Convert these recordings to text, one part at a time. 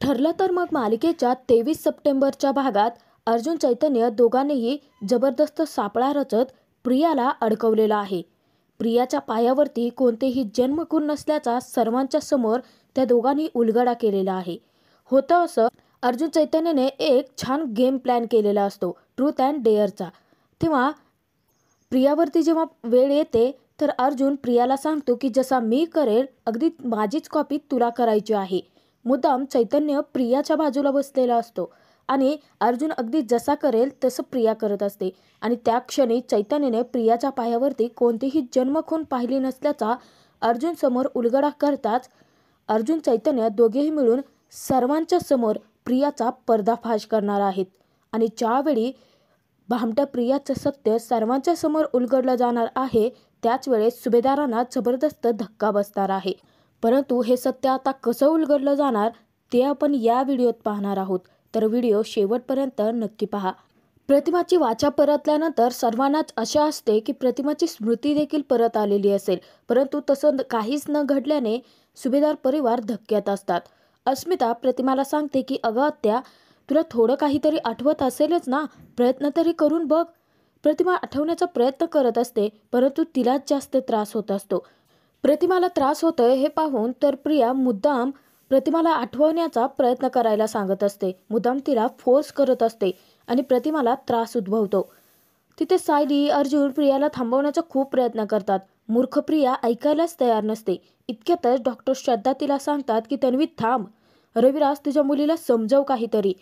ठरलं तर मग मालिकेच्या 23 सप्टेंबरच्या भागात अर्जुन चैतन्य दोघांनीही जबरदस्त सापळा रचत प्रियाला अडकवलेला आहे. प्रियाच्या पायावरती कोणतेही जन्मखून नसल्याचा सर्वांच्या समोर त्या दोघांनी उलगडा केलेला आहे. होतं असं, अर्जुन चैतन्यने एक छान गेम प्लॅन केलेला असतो ट्रूथ अँड डेअरचा. तेव्हा प्रियावरती जेव्हा वेळ येते तर अर्जुन प्रियाला सांगतो की जसा मी करेल अगदी माझीच कॉपी तुला करायची आहे. मुद्दाम चैतन्य प्रियाच्या बाजूला बसलेला असतो आणि अर्जुन अगदी जसा करेल तसं प्रिया करत असते. आणि त्या क्षणी चैतन्यने प्रियाच्या पायावरती कोणतीही जन्मखून पाहिली नसल्याचा अर्जुन समोर उलगडा करताच अर्जुन चैतन्य दोघेही मिळून सर्वांच्या समोर प्रियाचा पर्दाफाश करणार आहेत. आणि ज्यावेळी भामट्या प्रियाचं सत्य सर्वांच्या समोर उलगडलं जाणार आहे त्याच वेळेस सुभेदारांना जबरदस्त धक्का बसणार आहे. परंतु हे सत्य आता कसं उलगडलं जाणार ते आपण या व्हिडिओत पाहणार आहोत, तर व्हिडिओ शेवटपर्यंत नक्की पहा. प्रतिमाची वाचा परतल्यानंतर सर्वांनाच आशा असते की प्रतिमाची स्मृती देखील परत आलेली असेल, परंतु तसं काहीच न घडल्याने सुभेदार परिवार धक्क्यात असतात. अस्मिता प्रतिमाला सांगते की अगं आत्या, तुला थोडं काहीतरी आठवत असेलच ना, प्रयत्न तरी करून बघ. प्रतिमा आठवण्याचा प्रयत्न करत असते, परंतु तिलाच जास्त त्रास होत असतो. प्रतिमाला त्रास होतोय हे पाहून तर प्रिया मुद्दाम प्रतिमाला आठवण्याचा प्रयत्न करायला सांगत असते, मुद्दाम तिला फोर्स करत असते आणि प्रतिमाला त्रास उद्भवतो. तिथे सायली, अर्जुन प्रियाला थांबवण्याचा खूप प्रयत्न करतात. मूर्ख प्रिया ऐकायलाच तयार नसते. इतक्यातच डॉक्टर श्रद्धा तिला सांगतात की तन्वी थांब, रविराज तुझ्या मुलीला समजव काहीतरी,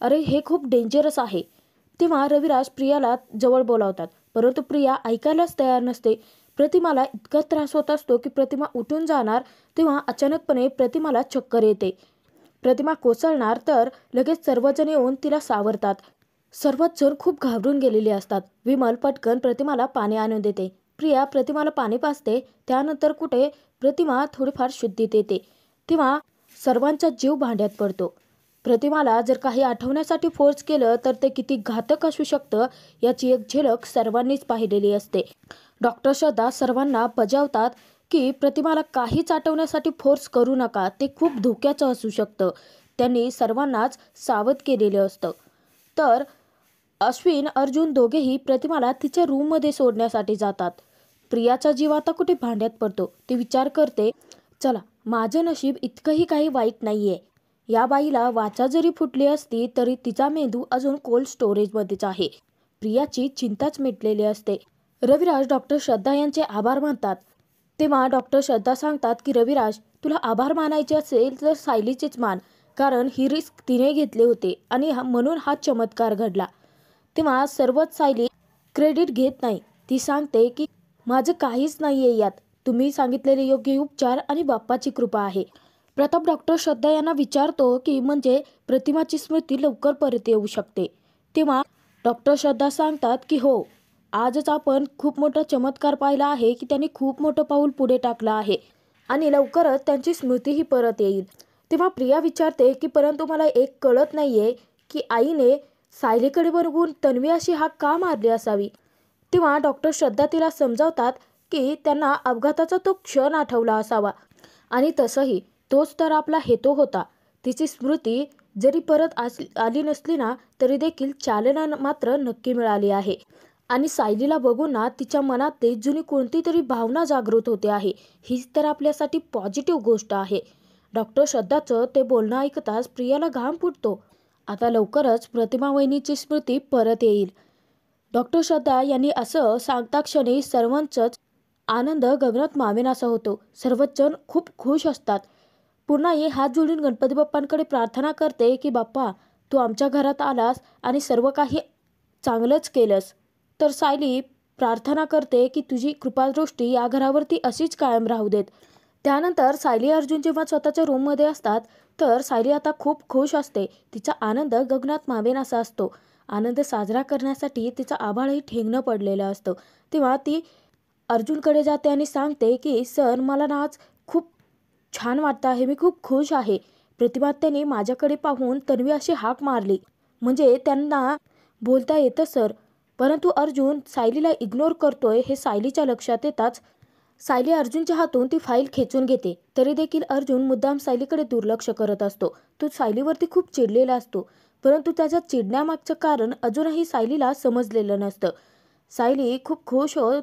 अरे हे खूप डेंजरस आहे. तेव्हा रविराज प्रियाला जवळ बोलावतात, परंतु प्रिया ऐकायलाच तयार नसते. प्रतिमाला इतका त्रास होत असतो की प्रतिमा उठून जाणार तेव्हा अचानकपणे प्रतिमाला चक्कर येते. प्रतिमा कोसळणार तर लगेच सर्वजण येऊन तिला सावरतात. सर्वच जण खूप घाबरून गेलेले असतात. विमल पटकन प्रतिमाला पाणी आणून देते. प्रिया प्रतिमाला पाणी पाजते. त्यानंतर कुठे प्रतिमा थोडीफार शुद्धीत येते तेव्हा सर्वांचा जीव भांड्यात पडतो. प्रतिमाला जर काही आठवण्यासाठी फोर्स केलं तर ते किती घातक असू शकतं याची एक झलक सर्वांनीच पाहिलेली असते. डॉक्टर श्रद्धा सर्वांना बजावतात की प्रतिमाला काहीच आठवण्यासाठी फोर्स करू नका, ते खूप धोक्याचं असू शकतं. त्यांनी सर्वांनाच सावध केलेलं असतं. तर अश्विन, अर्जुन दोघेही प्रतिमाला तिच्या रूममध्ये सोडण्यासाठी जातात. प्रियाचा जीव आता कुठे भांड्यात पडतो. ती विचार करते, चला माझं नशीब इतकंही काही वाईट नाहीये. या बाईला वाचा जरी फुटली असती तरी तिचा मेंदू अजून कोल्ड स्टोरेजमध्येच आहे. प्रियाची चिंताच मिटलेली असते. रविराज डॉक्टर श्रद्धा यांचे आभार मानतात. तेव्हा डॉक्टर श्रद्धा सांगतात की रविराज, तुला आभार मानायचे असेल तर सायलीचेच मान, कारण ही रिस्क तिने घेतले होते आणि म्हणून हा चमत्कार घडला. तेव्हा सर्वच सायली क्रेडिट घेत नाही. ती सांगते की माझं काहीच नाहीये यात, तुम्ही सांगितलेले योग्य उपचार आणि बाप्पाची कृपा आहे. प्रताप डॉक्टर श्रद्धा यांना विचारतो की म्हणजे प्रतिमाची स्मृती लवकर परत येऊ शकते. तेव्हा डॉक्टर श्रद्धा सांगतात की हो, आजच आपण खूप मोठा चमत्कार पाहिला आहे की त्यांनी खूप मोठं पाऊल पुढे टाकलं आहे आणि लवकरच त्यांची स्मृतीही परत येईल. तेव्हा प्रिया विचारते की परंतु मला एक कळत नाहीये की आईने सायलीकडे बघून तन्वी अशी हाक का मारली असावी. तेव्हा डॉक्टर श्रद्धा तिला समजावतात की त्यांना अपघाताचा तो क्षण आठवला असावा आणि तसंही तोच तर आपला हेतू होता. तिची स्मृती जरी परत आली नसली ना तरी देखील चालना मात्र नक्की मिळाली आहे. आणि सायलीला बघून ना तिच्या मनात जुनी कोणती तरी भावना जागृत होते आहे. हीच तर आपल्यासाठी पॉझिटिव्ह गोष्ट आहे. डॉक्टर श्रद्धाचं ते बोलणं ऐकताच प्रियाला घाम फुटतो. आता लवकरच प्रतिमा वहिनीची स्मृती परत येईल. डॉक्टर श्रद्धा यांनी असं सांगता क्षणी सर्वांचाच आनंद गगनात मावेनासा होतो. सर्वच जण खूप खुश असतात. पुन्हाही हात जोडून गणपती बाप्पांकडे प्रार्थना करते की बाप्पा, तू आमच्या घरात आलास आणि सर्व काही चांगलंच केलंस. तर सायली प्रार्थना करते की तुझी कृपादृष्टी या घरावरती अशीच कायम राहू देत. त्यानंतर सायली अर्जुन जेव्हा स्वतःच्या रूममध्ये असतात तर सायली आता खूप खुश असते. तिचा आनंद गगनात मावेनासा असतो. आनंद साजरा करण्यासाठी तिचा आभाळही ठेंगणं पडलेलं असतं. तेव्हा ती अर्जुनकडे जाते आणि सांगते की सर, मला ना आज खूप छान वाटतं आहे, मी खूप खुश आहे. प्रतिमात्याने माझ्याकडे पाहून तन्वी अशी हाक मारली म्हणजे त्यांना बोलता येतं सर. परंतु अर्जुन सायलीला इग्नोर करतोय हे सायलीच्या लक्षात येताच सायली अर्जुनच्या हातून ती फाईल खेचून घेते. तरी देखील अर्जुन मुद्दाम सायलीकडे दुर्लक्ष करत असतो. तो सायलीवरती खूप चिडलेला असतो, परंतु त्याच्या चिडण्यामागचं कारण अजूनही सायलीला समजलेलं नसतं. सायली खूप खुश होत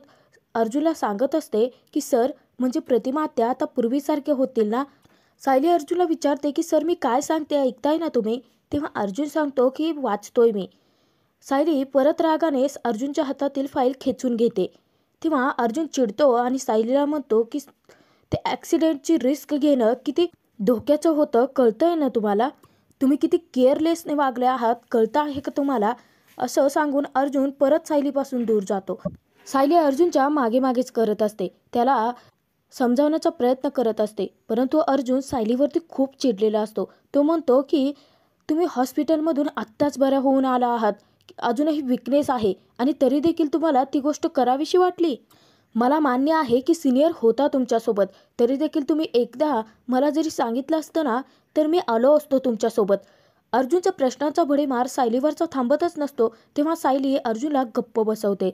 अर्जुनला सांगत असते की सर, म्हणजे प्रतिमा आत्या आता पूर्वीसारखे होतील ना? सायली अर्जुनला विचारते की सर, मी काय सांगते ऐकताय ना तुम्ही? तेव्हा अर्जुन सांगतो की वाचतोय मी. सायली परत रागाने अर्जुनच्या हातातील फाईल खेचून घेते. तेव्हा अर्जुन चिडतो आणि सायलीला म्हणतो की ते ॲक्सिडेंटची रिस्क घेणं किती धोक्याचं होतं, कळतंय ना तुम्हाला? तुम्ही किती केअरलेसने वागले आहात, कळतं आहे का तुम्हाला? असं सांगून अर्जुन परत सायलीपासून दूर जातो. सायली अर्जुनच्या मागे मागेच करत असते, त्याला समजावण्याचा प्रयत्न करत असते, परंतु अर्जुन सायलीवरती खूप चिडलेला असतो. तो म्हणतो की तुम्ही हॉस्पिटलमधून आत्ताच बऱ्या होऊन आला आहात, अजूनही विकनेस आहे आणि तरी देखील तुम्हाला ती गोष्ट करावीशी वाटली. मला मान्य आहे की सिनियर होता तुमच्यासोबत, तरी देखील तुम्ही एकदा मला जरी सांगितलं असतं ना, तर मी आलो असतो तुमच्यासोबत. अर्जुनच्या प्रश्नाचा भडीमार सायलीवरचा थांबतच नसतो. तेव्हा सायली अर्जुनला गप्प बसवते.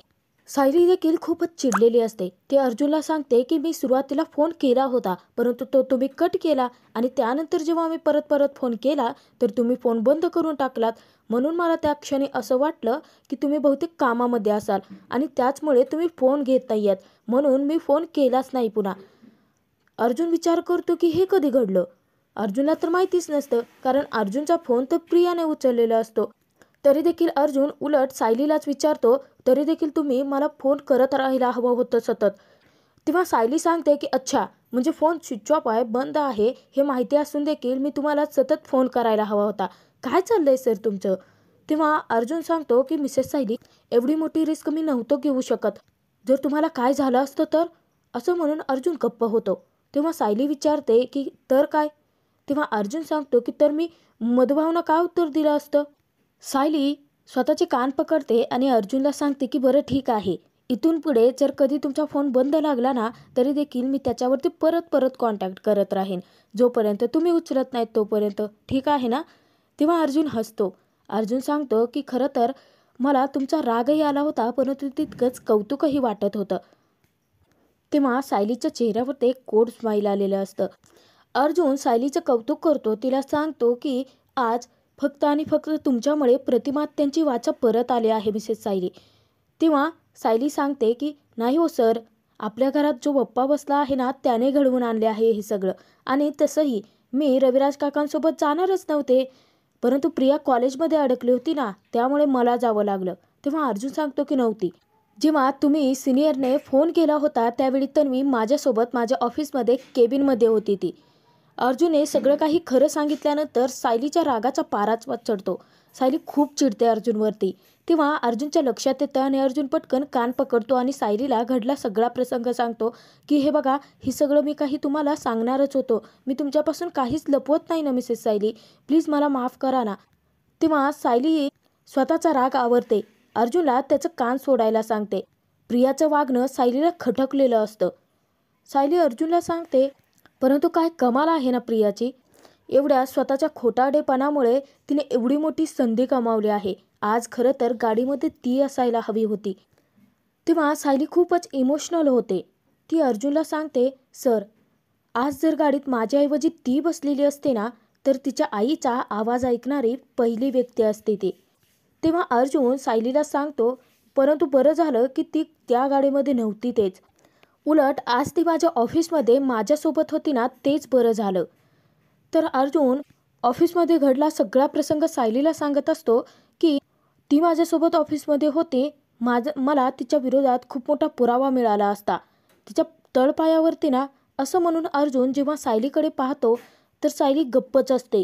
सायली देखील खूपच चिडलेली असते. ते अर्जुनला सांगते की मी सुरुवातीला फोन केला होता, परंतु तो तुम्ही कट केला आणि त्यानंतर जेव्हा मी परत फोन केला तर तुम्ही फोन बंद करून टाकलात. म्हणून मला त्या क्षणी असं वाटलं की तुम्ही बहुतेक कामामध्ये असाल आणि त्याचमुळे तुम्ही फोन घेत नाही आहेत, म्हणून मी फोन केलाच नाही पुन्हा. अर्जुन विचार करतो की हे कधी घडलं. अर्जुनला तर माहितीच नसतं, कारण अर्जुनचा फोन तर प्रियाने उचललेला असतो. तरी देखील अर्जुन उलट सायलीलाच विचारतो, तरी देखील तुम्ही मला फोन करत राहायला हवं होतं सतत. तेव्हा सायली सांगते की अच्छा, म्हणजे फोन स्विच ऑफ आहे, बंद आहे हे माहिती असून देखील मी तुम्हाला सतत फोन करायला हवा होता. काय चाललंय सर तुमचं? तेव्हा अर्जुन सांगतो की मिसेस सायली, एवढी मोठी रिस्क मी नव्हतो घेऊ शकत. जर तुम्हाला काय झालं असतं तर? असं म्हणून अर्जुन गप्प होतो. तेव्हा सायली विचारते की तर काय? तेव्हा अर्जुन सांगतो की तर मी मधुभावना का उत्तर दिलं असतं? सायली स्वतःचे कान पकडते आणि अर्जुनला सांगते की बरं ठीक आहे, इथून पुढे जर कधी तुमचा फोन बंद लागला ना, तरी देखील मी त्याच्यावरती परत कॉन्टॅक्ट करत राहीन, जोपर्यंत तुम्ही उचलत नाहीत तोपर्यंत, ठीक आहे ना? तेव्हा अर्जुन हसतो. अर्जुन सांगतो की खरं तर मला तुमचा रागही आला होता, परंतु तितकंच कौतुकही वाटत होतं. तेव्हा सायलीच्या चेहऱ्यावर एक कोड स्माईल आलेलं असतं. अर्जुन सायलीचं कौतुक करतो, तिला सांगतो की आज फक्त आणि फक्त तुमच्यामुळे प्रतिमा त्यांची वाचा परत आली आहे मिसेस सायली. तेव्हा सायली सांगते की नाही हो सर, आपल्या घरात जो बाप्पा बसला आहे ना, त्याने घडवून आणले आहे हे सगळं. आणि तसंही मी रविराज काकांसोबत जाणारच नव्हते, परंतु प्रिया कॉलेजमध्ये अडकली होती ना, त्यामुळे मला जावं लागलं. तेव्हा अर्जुन सांगतो की नव्हती. जेव्हा तुम्ही सिनियरने फोन केला होता त्यावेळी तन्वी माझ्यासोबत माझ्या ऑफिसमध्ये केबिनमध्ये होती ती. अर्जुनने सगळं काही खरं सांगितल्यानंतर सायलीच्या रागाचा पाराच चढतो. सायली खूप चिडते अर्जुनवरती. तेव्हा अर्जुनच्या लक्षात येतं आणि अर्जुन पटकन कान पकडतो आणि सायलीला घडला सगळा प्रसंग सांगतो की हे बघा, हे सगळं मी काही तुम्हाला सांगणारच होतो. मी तुमच्यापासून काहीच लपवत नाही ना मिसेस सायली, प्लीज मला माफ करा ना. तेव्हा सायली स्वतःचा राग आवरते. अर्जुनला त्याचं कान सोडायला सांगते. प्रियाचं वागणं सायलीला खटकलेलं असतं. सायली अर्जुनला सांगते, परंतु काय कमाल आहे ना प्रियाची, एवढ्या स्वतःच्या खोटारडेपणामुळे तिने एवढी मोठी संधी गमावली आहे. आज खरं तर गाडीमध्ये ती असायला हवी होती. तेव्हा सायली खूपच इमोशनल होते. ती अर्जुनला सांगते, सर, आज जर गाडीत माझ्याऐवजी ती बसलेली असते ना, तर तिच्या आईचा आवाज ऐकणारी पहिली व्यक्ती असते ती. तेव्हा अर्जुन सायलीला सांगतो, परंतु बरं झालं की ती त्या गाडीमध्ये नव्हती तेच. उलट आज ती माझ्या ऑफिसमध्ये माझ्यासोबत होती ना, तेच बरं झालं. तर अर्जुन ऑफिसमध्ये घडला सगळा प्रसंग सायलीला सांगत असतो की ती माझ्यासोबत ऑफिसमध्ये होती, मला तिच्या विरोधात खूप मोठा पुरावा मिळाला असता तिच्या तळपायावरती ना, असं म्हणून अर्जुन जेव्हा सायलीकडे पाहतो तर सायली गप्पच असते.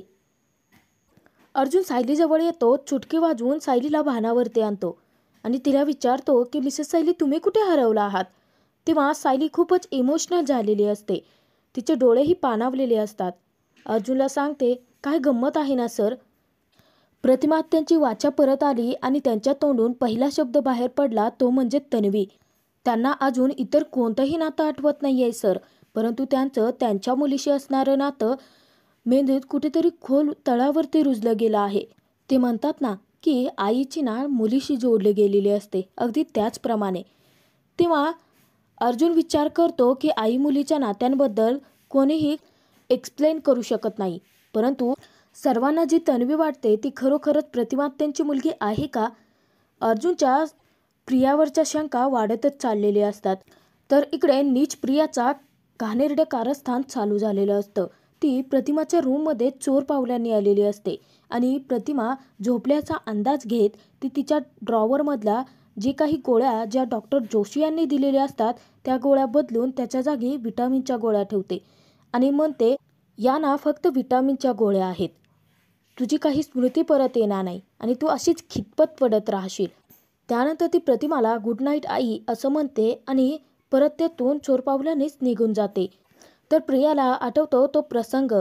अर्जुन सायलीजवळ येतो, चुटकी वाजवून सायलीला भानावरती आणतो आणि तिला विचारतो की मिसेस सायली, तुम्ही कुठे हरवला आहात? तेव्हा सायली खूपच इमोशनल झालेली असते. तिचे डोळेही पाणावलेले असतात. अर्जुनला सांगते, काय गंमत आहे ना सर, प्रतिमा त्यांची वाचा परत आली आणि त्यांच्या तोंडून पहिला शब्द बाहेर पडला तो म्हणजे तन्वी. त्यांना अजून इतर कोणतंही नातं आठवत नाही आहे सर, परंतु त्यांच्या मुलीशी असणारं नातं मेंदूत कुठेतरी खोल तळावरती रुजलं गेलं आहे. ते म्हणतात ना की आईची नाळ मुलीशी जोडली गेलेली असते, अगदी त्याचप्रमाणे. तेव्हा अर्जुन विचार करतो की आई मुलीच्या नात्यांबद्दल कोणीही एक्सप्लेन करू शकत नाही, परंतु सर्वांना जी तन्वी वाटते ती खरोखरच प्रतिमा त्यांची मुलगी आहे का? अर्जुनच्या प्रियावरच्या शंका वाढतच चाललेल्या असतात. तर इकडे नीच प्रियाचा घाणेरडं कारस्थान चालू झालेलं असतं. ती प्रतिमाच्या रूममध्ये चोर पावलांनी आलेली असते आणि प्रतिमा झोपल्याचा अंदाज घेत ती तिच्या ड्रॉवरमधल्या जे काही गोळ्या ज्या डॉक्टर जोशी यांनी दिलेल्या असतात त्या गोळ्या बदलून त्याच्या जागी विटामिनच्या गोळ्या ठेवते आणि म्हणते, या ना फक्त विटामिनच्या गोळ्या आहेत, तुझी काही स्मृती परत येणार नाही आणि तू अशीच खितपत पडत राहशील. त्यानंतर ती प्रतिमाला गुड नाईट आई असं म्हणते आणि परत तेथून चोरपावलानेच निघून जाते. तर प्रियाला आठवतो तो प्रसंग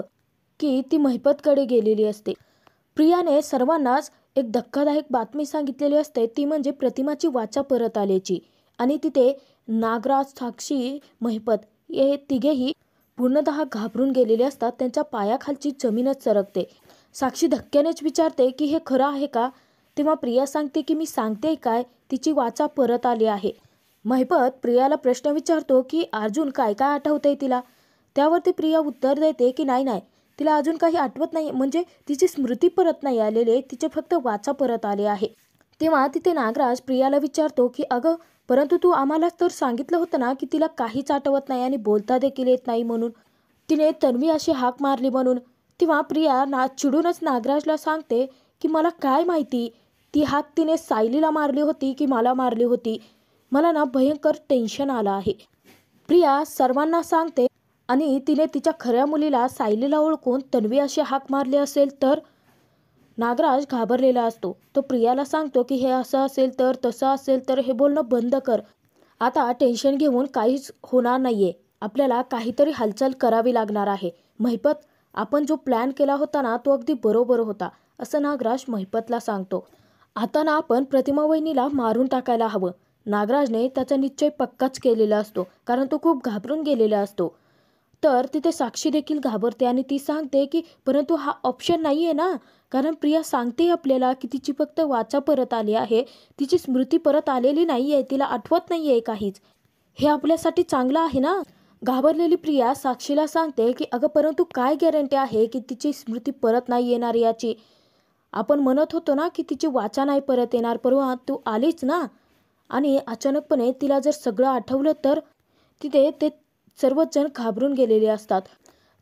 की ती महिपतकडे गेलेली असते. प्रियाने सर्वांनाच एक धक्कादायक बातमी सांगितलेली असते, ती म्हणजे प्रतिमाची वाचा परत आल्याची. आणि तिथे नागराज, साक्षी, महिपत हे तिघेही पूर्णतः घाबरून गेलेले असतात. त्यांच्या पायाखालची जमीनच सरकते. साक्षी धक्क्यानेच विचारते की हे खरं आहे का? तेव्हा प्रिया सांगते की मी सांगते काय, तिची वाचा परत आली आहे. महिपत प्रियाला प्रश्न विचारतो की अर्जुन काय काय आठवतंय तिला. त्यावरती प्रिया उत्तर देते की नाही नाही, तिला अजून काही आठवत नाही, म्हणजे तिची स्मृती परत नाही आलेली, तिचे फक्त वाचा परत आले आहे. तेव्हा तिथे नागराज प्रियाला विचारतो की अगं, परंतु तू आम्हाला तर सांगितलं होतं ना की तिला काहीच आठवत नाही आणि बोलता देखील येत नाही म्हणून, तिने तन्वी अशी हाक मारली म्हणून. तेव्हा प्रिया चिडूनच नागराजला सांगते की मला काय माहिती ती हाक तिने सायलीला मारली होती की मला मारली होती, मला ना भयंकर टेन्शन आलं आहे. प्रिया सर्वांना सांगते आणि तिने तिच्या खऱ्या मुलीला सायलीला ओळखून तन्वी अशी हाक मारली असेल तर. नागराज घाबरलेला असतो. तो प्रियाला सांगतो की हे असं असेल तर, तसं असेल तर, हे बोलणं बंद कर, आता टेन्शन घेऊन काहीच होणार नाहीये, आपल्याला काहीतरी हालचाल करावी लागणार आहे. महिपत, आपण जो प्लॅन केला होता ना तो अगदी बरोबर होता, असं नागराज महिपतला सांगतो. आता ना आपण प्रतिमा वहिनीला मारून टाकायला हवं. नागराजने त्याचा निश्चय पक्काच केलेला असतो, कारण तो खूप घाबरून गेलेला असतो. तर तिथे साक्षी देखील घाबरते आणि ती सांगते की परंतु हा ऑप्शन नाही आहे ना, कारण प्रिया सांगते आपल्याला की तिची फक्त वाचा परत आली आहे, तिची स्मृती परत आलेली नाही आहे, तिला आठवत नाही आहे काहीच, हे आपल्यासाठी चांगलं आहे ना. घाबरलेली प्रिया साक्षीला सांगते की अगं, परंतु काय गॅरंटी आहे की तिची स्मृती परत नाही येणार याची? आपण म्हणत होतो ना की तिची वाचा नाही परत येणार, परवा तू आलीच ना, आणि अचानकपणे तिला जर सगळं आठवलं तर. तिथे ते सर्वच जण घाबरून गेलेले असतात.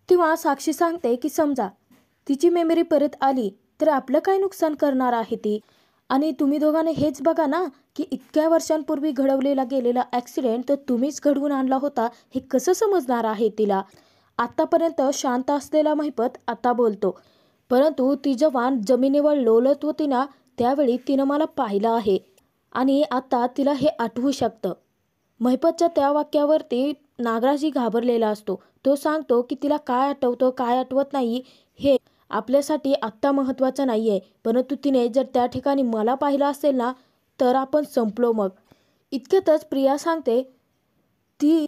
तेव्हा साक्षी सांगते की समजा तिची मेमरी परत आली तर आपलं काय नुकसान करणार आहे ती, आणि तुम्ही दोघांनी हेच बघा ना की इतक्या वर्षांपूर्वी घडवलेला गेलेला ॲक्सिडेंट तर तुम्हीच घडवून आणला होता, हे कसं समजणार आहे तिला. आत्तापर्यंत शांत असलेला महिपत आता बोलतो, परंतु ती जेव्हा जमिनीवर लोळत होती ना त्यावेळी तिनं मला पाहिलं आहे आणि आता तिला हे आठवू शकतं. महिपतच्या त्या वाक्यावरती नागराजही घाबरलेला असतो. तो सांगतो की तिला काय आठवतं काय आठवत नाही हे आपल्यासाठी आत्ता महत्त्वाचं नाही आहे, परंतु तिने जर त्या ठिकाणी मला पाहिलं असेल ना तर आपण संपलो मग. इतक्यातच प्रिया सांगते, ती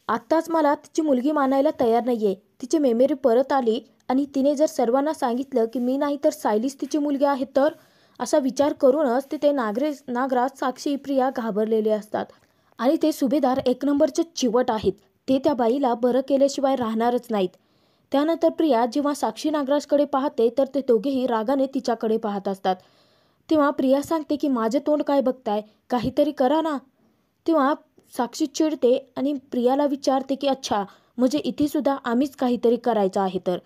आत्ताच मला तिची मुलगी मानायला तयार नाही आहे, तिची मेमरी परत आली आणि तिने जर सर्वांना सांगितलं की मी नाही तर सायलीच तिची मुलगी आहे तर, असा विचार करूनच तिथे नागराज, साक्षी, प्रिया घाबरलेले असतात. आणि ते सुभेदार एक नंबरचे चिवट आहेत, ते त्या बाईला बरं केल्याशिवाय राहणारच नाहीत. त्यानंतर प्रिया जेव्हा साक्षी नागराजकडे पाहते तर ते दोघेही रागाने तिच्याकडे पाहत असतात. तेव्हा प्रिया सांगते की माझे तोंड काय बघताय, काहीतरी करा ना. तेव्हा साक्षी चिडते आणि प्रियाला विचारते की अच्छा, म्हणजे इथे सुद्धा आम्हीच काहीतरी करायचं आहे तर,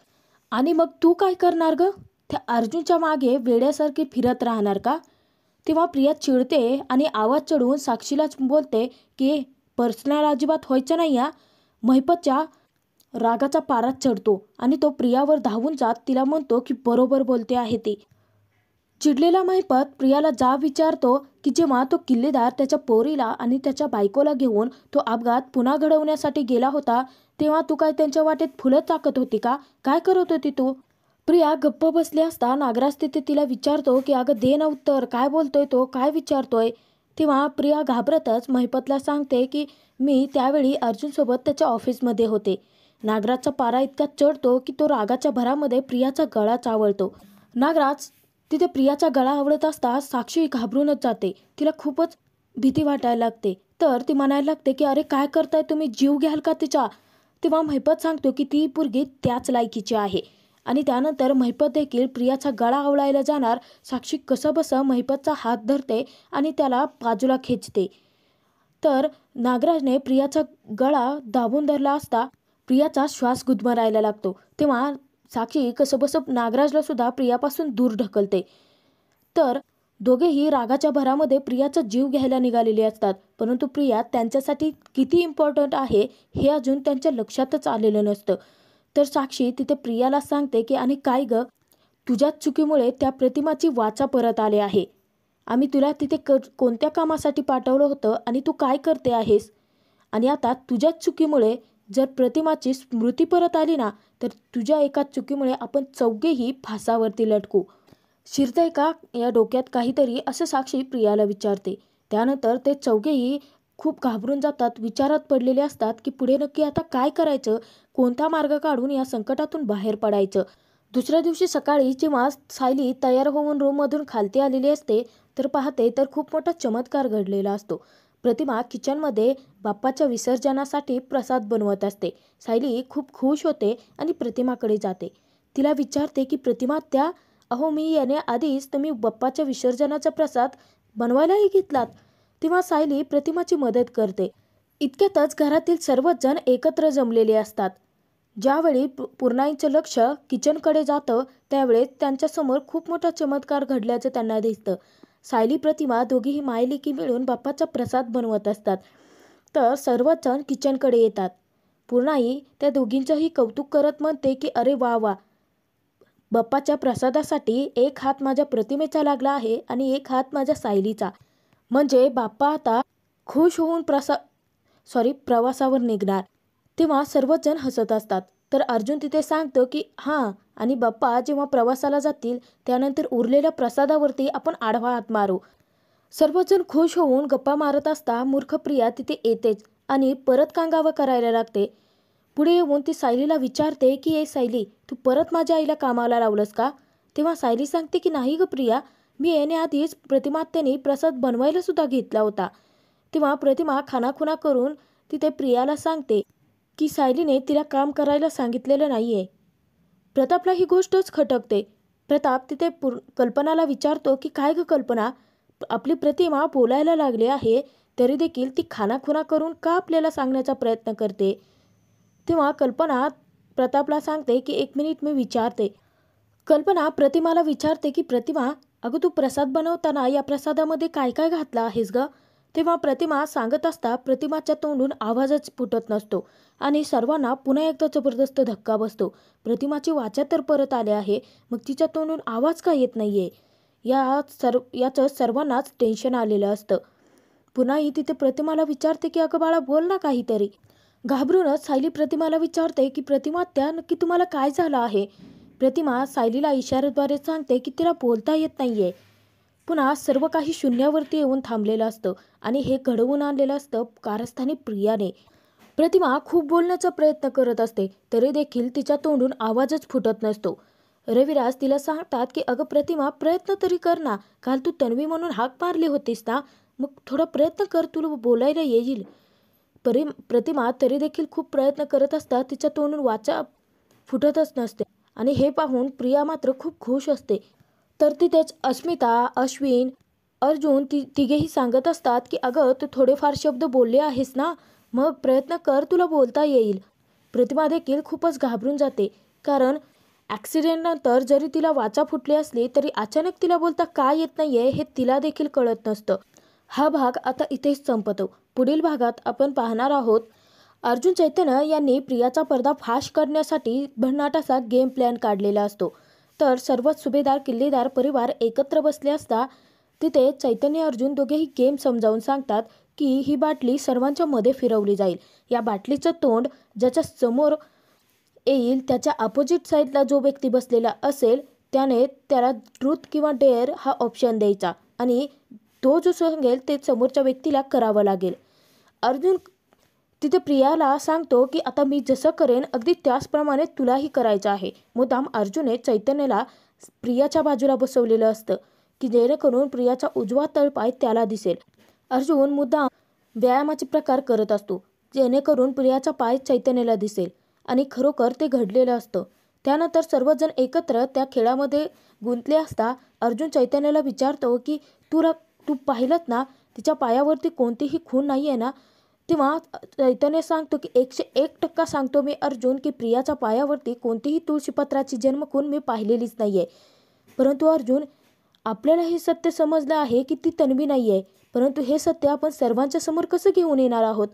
आणि मग तू काय करणार ग, त्या अर्जुनच्या मागे वेड्यासारखी फिरत राहणार का? तेव्हा प्रिया चिडते आणि आवाज चढवून साक्षीलाच बोलते की पर्सनल अजिबात व्हायचं नाही या. महिपतच्या रागाचा पारा चढतो आणि तो प्रियावर धावून जात तिला म्हणतो की बरोबर बोलते आहे ती. चिडलेला महिपत प्रियाला जाब विचारतो की जेव्हा तो किल्लेदार त्याच्या पोरीला आणि त्याच्या बायकोला घेऊन तो अपघात पुन्हा घडवण्यासाठी गेला होता तेव्हा तू काय त्यांच्या वाटेत फुलं टाकत होती का, काय करत होती तू? प्रिया गप्प बसली असता नागराज तिथे तिला विचारतो की अगं दे ना उत्तर, काय बोलतोय तो, काय विचारतोय. तेव्हा प्रिया घाबरतच महिपतला सांगते की मी त्यावेळी अर्जुनसोबत त्याच्या ऑफिसमध्ये होते. नागराजचा पारा इतका चढतो की तो रागाच्या भरामध्ये प्रियाचा गळा चावळतो. नागराज तिथे प्रियाचा गळा आवळत असता साक्षी घाबरूनच जाते, तिला खूपच भीती वाटायला लागते. तर ती म्हणायला लागते की अरे काय करताय तुम्ही, जीव घ्याल का तिचा. तेव्हा महिपत सांगतो की ती पोरगी त्याच लायकीची आहे. आणि त्यानंतर महिपत देखील प्रियाचा गळा आवळायला जाणार, साक्षी कसंबसं महिपतचा हात धरते आणि त्याला बाजूला खेचते. तर नागराजने प्रियाचा गळा दाबून धरला असता प्रियाचा श्वास गुदमरायला लागतो. तेव्हा साक्षी कसंबसं नागराजला सुद्धा प्रियापासून दूर ढकलते. तर दोघेही रागाच्या भरामध्ये प्रियाचा जीव घ्यायला निघालेले असतात. परंतु प्रिया त्यांच्यासाठी किती इम्पॉर्टंट आहे हे अजून त्यांच्या लक्षातच आलेलं नसतं. तर साक्षी तिथे प्रियाला सांगते की आणि काय ग, तुझ्याच चुकीमुळे त्या प्रतिमाची वाचा परत आले आहे. आम्ही तुला तिथे कोणत्या कामासाठी पाठवलं होतं आणि तू काय करते आहेस. आणि आता तुझ्याच चुकीमुळे जर प्रतिमाची स्मृती परत आली ना, तर तुझ्या एका चुकीमुळे आपण चौघेही फासावरती लटकू. शिरतंय का या डोक्यात काहीतरी, असं साक्षी प्रियाला विचारते. त्यानंतर ते चौघेही खूप घाबरून जातात, विचारात पडलेले असतात की पुढे नक्की आता काय करायचं, कोणता मार्ग काढून या संकटातून बाहेर पडायचं. दुसऱ्या दिवशी सकाळी जेव्हा सायली तयार होऊन रूममधून खालती आलेली असते तर पाहते तर खूप मोठा चमत्कार घडलेला असतो. प्रतिमा किचनमध्ये बाप्पाच्या विसर्जनासाठी प्रसाद बनवत असते. सायली खूप खुश होते आणि प्रतिमाकडे जाते. तिला विचारते की प्रतिमा, अहो मी येण्याआधीच तुम्ही बाप्पाच्या विसर्जनाचा प्रसाद बनवायलाही घेतलात. तेव्हा सायली प्रतिमाची मदत करते. इतक्यातच घरातील सर्वच जण एकत्र जमलेले असतात. ज्यावेळी पूर्णाईचं लक्ष किचनकडे जातं त्यावेळेस त्यांच्यासमोर खूप मोठा चमत्कार घडल्याचं त्यांना दिसतं. सायली प्रतिमा दोघीही मायलेकी मिळून बाप्पाचा प्रसाद बनवत असतात. तर सर्वच जण किचनकडे येतात. पूर्णाई त्या दोघींचंही कौतुक करत म्हणते की अरे वा वा, बाप्पाच्या प्रसादासाठी एक हात माझ्या प्रतिमेचा लागला आहे आणि एक हात माझ्या सायलीचा. म्हणजे बाप्पा आता खुश होऊन प्रवासावर निघणार. तेव्हा सर्वच जण हसत असतात. तर अर्जुन तिथे सांगतो की हां, आणि बाप्पा जेव्हा प्रवासाला जातील त्यानंतर उरलेल्या प्रसादावरती आपण आडवा हात मारू. सर्वजण खुश होऊन गप्पा मारत असता मूर्ख प्रिया तिथे येतेच आणि परत कांगावं करायला लागते. पुढे येऊन ती सायलीला विचारते की ए सायली, तू परत माझ्या आईला कामाला लावलंस का. तेव्हा सायली सांगते की नाही ग प्रिया, मी येण्याआधीच प्रतिमात्याने प्रसाद बनवायला सुद्धा घेतला होता. तेव्हा प्रतिमा खानाखुणा करून तिथे प्रियाला सांगते की सायलीने तिला काम करायला सांगितलेलं नाही आहे. प्रतापला ही गोष्टच खटकते. प्रताप तिथे कल्पनाला विचारतो की काय ग कल्पना, आपली प्रतिमा बोलायला लागली आहे तरी देखील ती खानाखुणा करून का आपल्याला सांगण्याचा प्रयत्न करते. तेव्हा कल्पना प्रतापला सांगते की एक मिनिट मी विचारते. कल्पना प्रतिमाला विचारते की प्रतिमा, अगं तू प्रसाद बनवताना या प्रसादामध्ये काय काय घातलं आहेस ग. तेव्हा प्रतिमा सांगत असता प्रतिमाच्या तोंडून आवाजच फुटत नसतो आणि सर्वांना पुन्हा एकदा जबरदस्त धक्का बसतो. प्रतिमाची वाचा तर परत आले आहे, मग तिच्या तोंडून आवाज का येत नाहीये. याचं सर्वांनाच टेन्शन आलेलं असतं. पुन्हाही तिथे प्रतिमाला विचारते की अगं बाळा बोल ना काहीतरी. घाबरूनच सायली प्रतिमाला विचारते की प्रतिमा, नक्की तुम्हाला काय झालं आहे. प्रतिमा सायलीला इशाऱ्याद्वारे सांगते की तिला बोलता येत नाहीये. पुन्हा सर्व काही शून्यावरती येऊन थांबलेलं असतं आणि हे घडवून आणलेलं असतं कारस्थानी प्रियाने. प्रतिमा खूप बोलण्याचा प्रयत्न करत असते तरी देखील तिच्या तोंडून आवाजच फुटत नसतो. रविराज तिला सांगतात की अगं प्रतिमा, प्रयत्न तरी कर ना, काल तू तन्वी म्हणून हाक मारली होतीस ना, मग थोडा प्रयत्न कर, तुला बोलायला येईल. प्रतिमा तरी देखील खूप प्रयत्न करत असतात, तिच्या तोंडून वाचा फुटतच नसते आणि हे पाहून प्रिया मात्र खूप खुश असते. तर तिथेच अस्मिता, अश्विन, अर्जुन तिघेही सांगत असतात की अगं तू थोडेफार शब्द बोलले आहेस ना, मग प्रयत्न कर, तुला बोलता येईल. प्रतिमा देखील खूपच घाबरून जाते, कारण ॲक्सिडेंटनंतर जरी तिला वाचा फुटली असली तरी अचानक तिला बोलता का येत नाहीये हे तिला देखील कळत नसतं. हा भाग आता इथेच संपतो. पुढील भागात आपण पाहणार आहोत अर्जुन चैतन्य यांनी प्रियाचा पर्दाफाश करण्यासाठी भन्नाटाचा गेम प्लॅन काढलेला असतो. तर सर्वच सुभेदार किल्लेदार परिवार एकत्र बसले असता तिथे चैतन्य अर्जुन दोघेही गेम समजावून सांगतात की ही बाटली सर्वांच्या मध्ये फिरवली जाईल. या बाटलीचं तोंड ज्याच्या समोर येईल त्याच्या अपोजिट साईडला जो व्यक्ती बसलेला असेल त्याला ट्रूथ किंवा डेअर हा ऑप्शन द्यायचा आणि तो जो सांगेल ते समोरच्या व्यक्तीला करावं लागेल. अर्जुन तिथे प्रियाला सांगतो की आता मी जसं करेन अगदी त्याचप्रमाणे तुलाही करायचं आहे. मुद्दाम अर्जुनने चैतन्याला प्रियाच्या बाजूला बसवलेलं असतं की जेणेकरून प्रियाचा उजवा तळपाय त्याला दिसेल. अर्जुन मुद्दाम व्यायामाचे प्रकार करत असतो, जेणेकरून प्रियाचा पाय चैतन्याला दिसेल आणि खरोखर ते घडलेलं असतं. त्यानंतर सर्वजण एकत्र त्या खेळामध्ये गुंतले असता अर्जुन चैतन्याला विचारतो की तू पाहिलंत ना, तिच्या पायावरती कोणतीही खूण नाही आहे ना? तेव्हा चैतन्य सांगतो की 101% सांगतो मी अर्जुन की प्रियाच्या पायावरती कोणतीही तुळशीपत्राची जन्मखूण मी पाहिलेलीच नाही आहे. परंतु अर्जुन, आपल्याला हे सत्य समजलं आहे की ती तन्वी नाही आहे, परंतु हे सत्य आपण सर्वांच्या समोर कसं घेऊन येणार आहोत?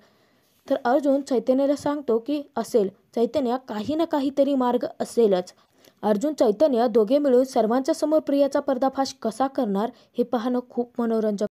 तर अर्जुन चैतन्याला सांगतो की असेल चैतन्य, काही ना काहीतरी मार्ग असेलच. अर्जुन चैतन्य दोघे मिळून सर्वांच्या समोर प्रियाचा पर्दाफाश कसा करणार हे पाहणं खूप मनोरंजक